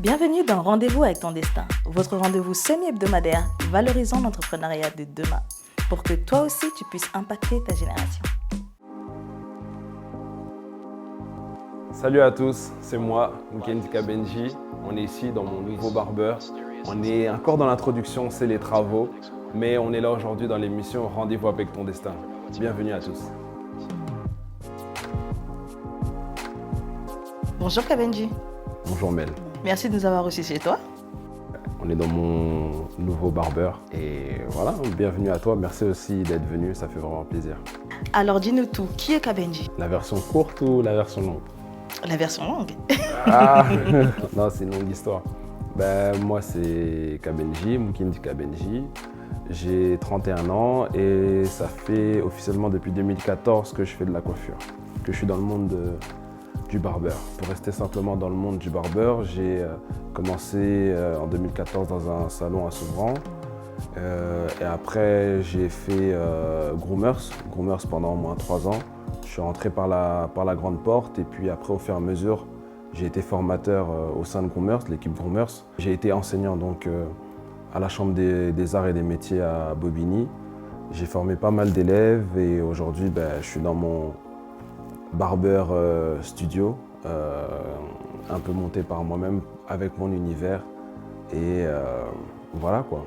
Bienvenue dans Rendez-vous avec ton destin, votre rendez-vous semi-hebdomadaire valorisant l'entrepreneuriat de demain, pour que toi aussi tu puisses impacter ta génération. Salut à tous, c'est moi, Mukendi Kabenji. On est ici dans mon nouveau barbeur. On est encore dans l'introduction, c'est les travaux, mais on est là aujourd'hui dans l'émission Rendez-vous avec ton destin. Bienvenue à tous. Bonjour Kabenji. Bonjour Mel. Merci de nous avoir reçus chez toi. On est dans mon nouveau barbeur et voilà, bienvenue à toi. Merci aussi d'être venu, ça fait vraiment plaisir. Alors dis-nous tout, qui est Kabenji? La version courte ou la version longue? La version longue. Ah non, c'est une longue histoire. Moi, c'est Kabenji, Mukendi Kabenji. J'ai 31 ans et ça fait officiellement depuis 2014 que je fais de la coiffure, que je suis dans le monde du barbeur. Pour rester simplement dans le monde du barbeur, j'ai commencé en 2014 dans un salon à Sevran. Et après, j'ai fait Groomers pendant au moins 3 ans. Je suis rentré par la grande porte et puis après, au fur et à mesure, j'ai été formateur au sein de Groomers, l'équipe Groomers. J'ai été enseignant donc à la Chambre des Arts et des Métiers à Bobigny. J'ai formé pas mal d'élèves et aujourd'hui, je suis dans mon barbeur studio, un peu monté par moi-même avec mon univers et voilà quoi.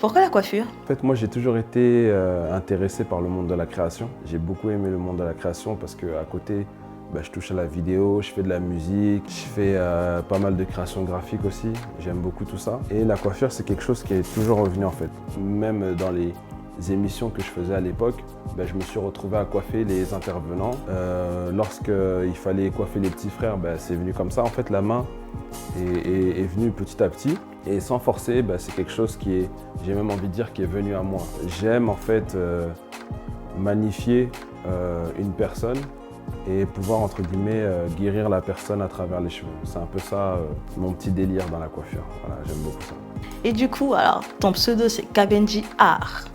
Pourquoi la coiffure? En fait, moi j'ai toujours été intéressé par le monde de la création. J'ai beaucoup aimé le monde de la création parce qu'à côté, je touche à la vidéo, je fais de la musique, je fais pas mal de création graphique aussi. J'aime beaucoup tout ça. Et la coiffure, c'est quelque chose qui est toujours revenu en fait. Même dans les émissions que je faisais à l'époque, je me suis retrouvé à coiffer les intervenants. Lorsqu'il fallait coiffer les petits frères, c'est venu comme ça. En fait, la main est venue petit à petit. Et sans forcer, c'est quelque chose qui est, j'ai même envie de dire, qui est venu à moi. J'aime en fait magnifier une personne et pouvoir, entre guillemets, guérir la personne à travers les cheveux. C'est un peu ça, mon petit délire dans la coiffure. Voilà, j'aime beaucoup ça. Et du coup, alors, ton pseudo, c'est Kabenji Art.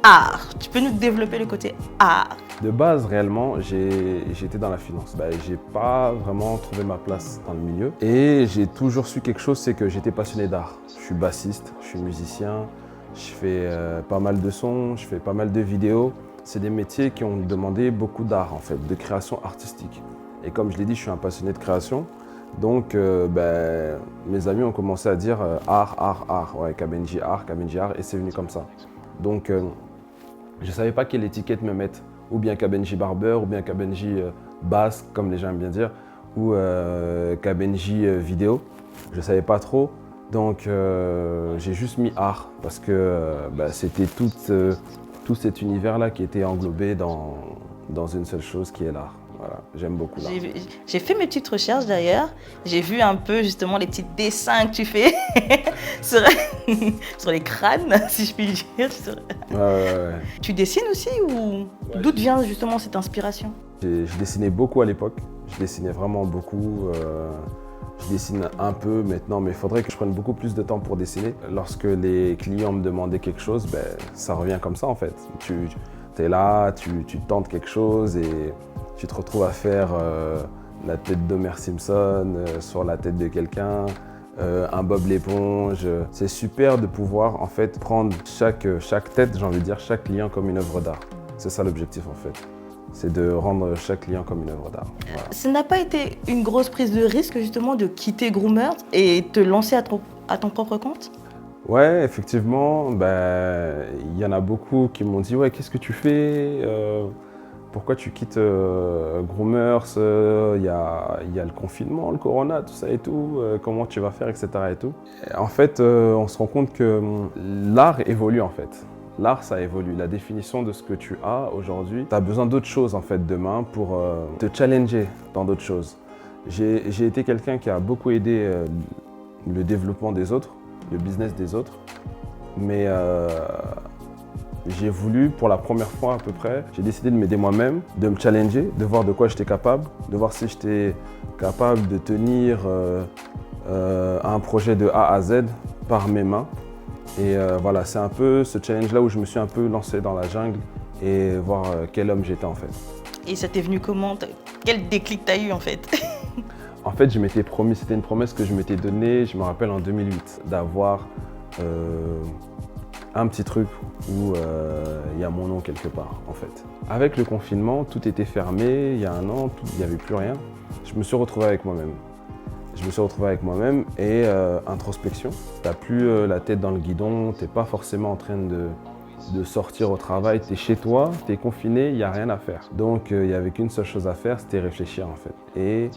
Art. Tu peux nous développer le côté art? De base, réellement, j'étais dans la finance. J'ai pas vraiment trouvé ma place dans le milieu. Et j'ai toujours su quelque chose, c'est que j'étais passionné d'art. Je suis bassiste, je suis musicien, je fais pas mal de sons, je fais pas mal de vidéos. C'est des métiers qui ont demandé beaucoup d'art, en fait, de création artistique. Et comme je l'ai dit, je suis un passionné de création. Donc, mes amis ont commencé à dire art. Ouais, Kabenji art, et c'est venu comme ça. Donc, je ne savais pas quelle étiquette me mettre. Ou bien Kabenji barbeur, ou bien Kabenji basse, comme les gens aiment bien dire, ou Kabenji vidéo. Je ne savais pas trop. Donc, j'ai juste mis art parce que c'était tout cet univers-là qui était englobé dans une seule chose qui est l'art. Voilà, j'aime beaucoup l'art. J'ai fait mes petites recherches d'ailleurs. J'ai vu un peu justement les petits dessins que tu fais sur les crânes, si je puis dire. Ouais. Tu dessines aussi ou d'où vient justement cette inspiration? Je dessinais beaucoup à l'époque. Je dessinais vraiment beaucoup. Je dessine un peu maintenant, mais il faudrait que je prenne beaucoup plus de temps pour dessiner. Lorsque les clients me demandaient quelque chose, ça revient comme ça en fait. Tu es là, tu tentes quelque chose et tu te retrouves à faire la tête d'Homer Simpson sur la tête de quelqu'un, un Bob l'éponge. C'est super de pouvoir en fait prendre chaque tête, j'ai envie de dire, chaque client comme une œuvre d'art. C'est ça l'objectif en fait. C'est de rendre chaque client comme une œuvre d'art. Voilà. Ça n'a pas été une grosse prise de risque justement de quitter Groomers et te lancer à ton propre compte? Ouais, effectivement, y en a beaucoup qui m'ont dit « Ouais, qu'est-ce que tu fais pourquoi tu quittes Groomers, il y a le confinement, le corona, tout ça et tout, comment tu vas faire, etc. et tout. » En fait, on se rend compte que l'art évolue en fait. L'art, ça évolue. La définition de ce que tu as aujourd'hui, tu as besoin d'autres choses en fait demain pour te challenger dans d'autres choses. J'ai été quelqu'un qui a beaucoup aidé le développement des autres, le business des autres, mais j'ai voulu, pour la première fois à peu près, j'ai décidé de m'aider moi-même, de me challenger, de voir de quoi j'étais capable, de voir si j'étais capable de tenir un projet de A à Z par mes mains. Et voilà, c'est un peu ce challenge-là où je me suis un peu lancé dans la jungle et voir quel homme j'étais en fait. Et ça t'est venu comment? Quel déclic t'as eu en fait? En fait, je m'étais promis, c'était une promesse que je m'étais donnée, je me rappelle en 2008, d'avoir un petit truc où il y a mon nom quelque part, en fait. Avec le confinement, tout était fermé, il y a un an, il n'y avait plus rien. Je me suis retrouvé avec moi-même. Et introspection. Tu n'as plus la tête dans le guidon, tu n'es pas forcément en train de sortir au travail, tu es chez toi, tu es confiné, il n'y a rien à faire. Donc il n'y avait qu'une seule chose à faire, c'était réfléchir en fait. Et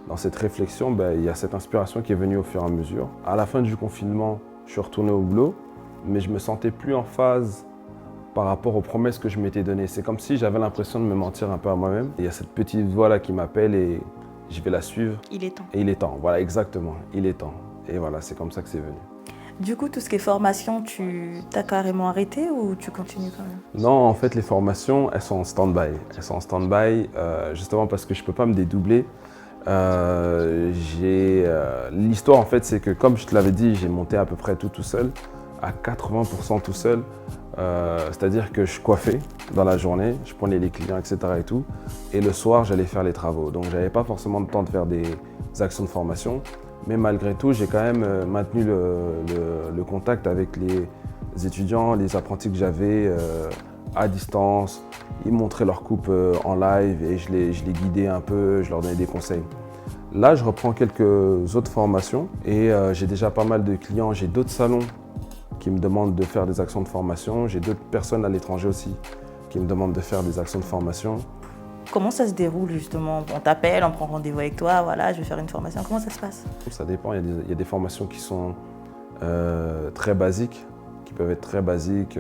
dans cette réflexion, il y a cette inspiration qui est venue au fur et à mesure. À la fin du confinement, je suis retourné au boulot, mais je me sentais plus en phase par rapport aux promesses que je m'étais données. C'est comme si j'avais l'impression de me mentir un peu à moi-même. Il y a cette petite voix là qui m'appelle et je vais la suivre. Il est temps. Et il est temps, voilà, exactement, il est temps. Et voilà, c'est comme ça que c'est venu. Du coup, tout ce qui est formation, tu t'as carrément arrêté ou tu continues quand même? Non, en fait, les formations, elles sont en stand-by. Justement parce que je ne peux pas me dédoubler. L'histoire, en fait, c'est que, comme je te l'avais dit, j'ai monté à peu près tout seul, à 80% tout seul. C'est-à-dire que je coiffais dans la journée, je prenais les clients, etc. et tout. Et le soir, j'allais faire les travaux. Donc, je n'avais pas forcément le temps de faire des actions de formation. Mais malgré tout, j'ai quand même maintenu le contact avec les étudiants, les apprentis que j'avais à distance. Ils montraient leur coupe en live et je les guidais un peu, je leur donnais des conseils. Là, je reprends quelques autres formations et j'ai déjà pas mal de clients. J'ai d'autres salons qui me demandent de faire des actions de formation. J'ai d'autres personnes à l'étranger aussi qui me demandent de faire des actions de formation. Comment ça se déroule justement? On t'appelle, on prend rendez-vous avec toi, voilà, je vais faire une formation. Comment ça se passe? Ça dépend, il y a des formations qui sont très basiques, qui peuvent être très basiques,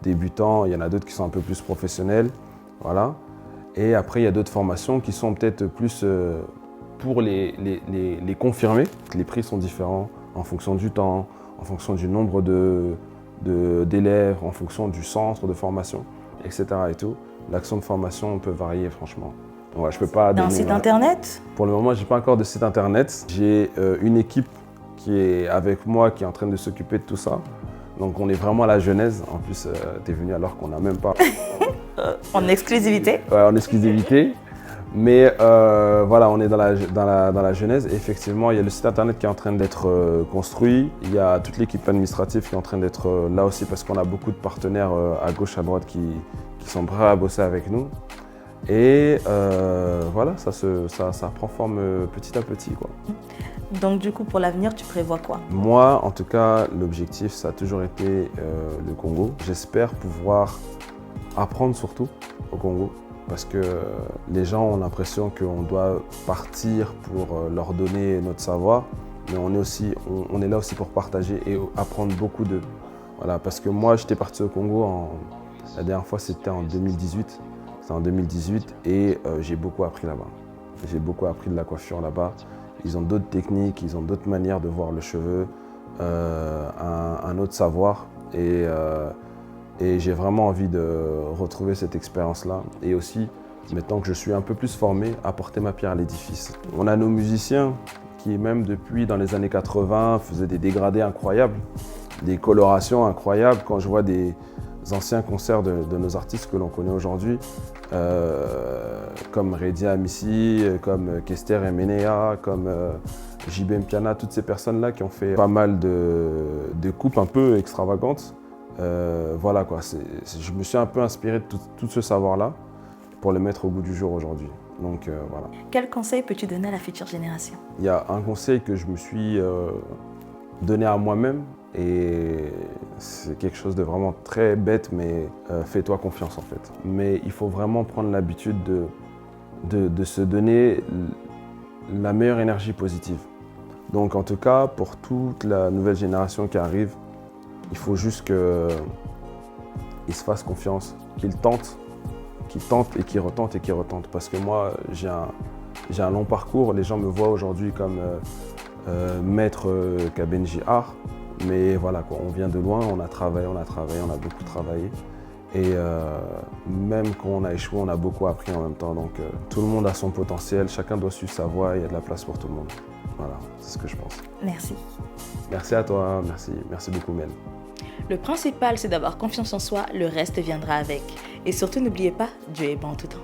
débutants. Il y en a d'autres qui sont un peu plus professionnelles, voilà. Et après, il y a d'autres formations qui sont peut-être plus pour les confirmer. Les prix sont différents en fonction du temps, en fonction du nombre d'élèves, en fonction du centre de formation, etc. et tout. L'action de formation peut varier, franchement. Ouais, je peux pas D'un site internet? Pour le moment, je n'ai pas encore de site internet. J'ai une équipe qui est avec moi, qui est en train de s'occuper de tout ça. Donc, on est vraiment à la genèse. En plus, tu es venu alors qu'on n'a même pas... En exclusivité? Ouais, en exclusivité. Mais voilà, on est dans la genèse. Et effectivement, il y a le site internet qui est en train d'être construit. Il y a toute l'équipe administrative qui est en train d'être là aussi parce qu'on a beaucoup de partenaires à gauche, à droite qui sont prêts à bosser avec nous. Et voilà, ça prend forme petit à petit, quoi. Donc du coup, pour l'avenir, tu prévois quoi? Moi, en tout cas, l'objectif, ça a toujours été le Congo. J'espère pouvoir apprendre surtout au Congo. Parce que les gens ont l'impression qu'on doit partir pour leur donner notre savoir, mais on est là aussi pour partager et apprendre beaucoup d'eux. Voilà, parce que moi, j'étais parti au Congo, la dernière fois, c'était en 2018. C'était en 2018 et j'ai beaucoup appris là-bas. J'ai beaucoup appris de la coiffure là-bas. Ils ont d'autres techniques, ils ont d'autres manières de voir le cheveu, un autre savoir. Et j'ai vraiment envie de retrouver cette expérience-là. Et aussi, maintenant que je suis un peu plus formé, apporter ma pierre à l'édifice. On a nos musiciens qui, même depuis dans les années 80, faisaient des dégradés incroyables, des colorations incroyables. Quand je vois des anciens concerts de nos artistes que l'on connaît aujourd'hui, comme Redia Amissi, comme Kester Emenea, comme JB Mpiana, toutes ces personnes-là qui ont fait pas mal de coupes un peu extravagantes. Voilà quoi, je me suis un peu inspiré de tout ce savoir-là pour le mettre au goût du jour aujourd'hui. Donc voilà. Quel conseil peux-tu donner à la future génération? Il y a un conseil que je me suis donné à moi-même et c'est quelque chose de vraiment très bête, mais fais-toi confiance en fait. Mais il faut vraiment prendre l'habitude de se donner la meilleure énergie positive. Donc en tout cas, pour toute la nouvelle génération qui arrive, il faut juste qu'ils se fassent confiance, qu'ils tentent et qu'ils retentent. Parce que moi, j'ai un long parcours. Les gens me voient aujourd'hui comme maître Kabenji Art. Mais voilà, quoi, on vient de loin, on a travaillé, on a beaucoup travaillé. Et même quand on a échoué, on a beaucoup appris en même temps. Donc tout le monde a son potentiel, chacun doit suivre sa voie et il y a de la place pour tout le monde. Voilà, c'est ce que je pense. Merci. Merci à toi, merci beaucoup Mel. Le principal, c'est d'avoir confiance en soi, le reste viendra avec. Et surtout, n'oubliez pas, Dieu est bon en tout temps.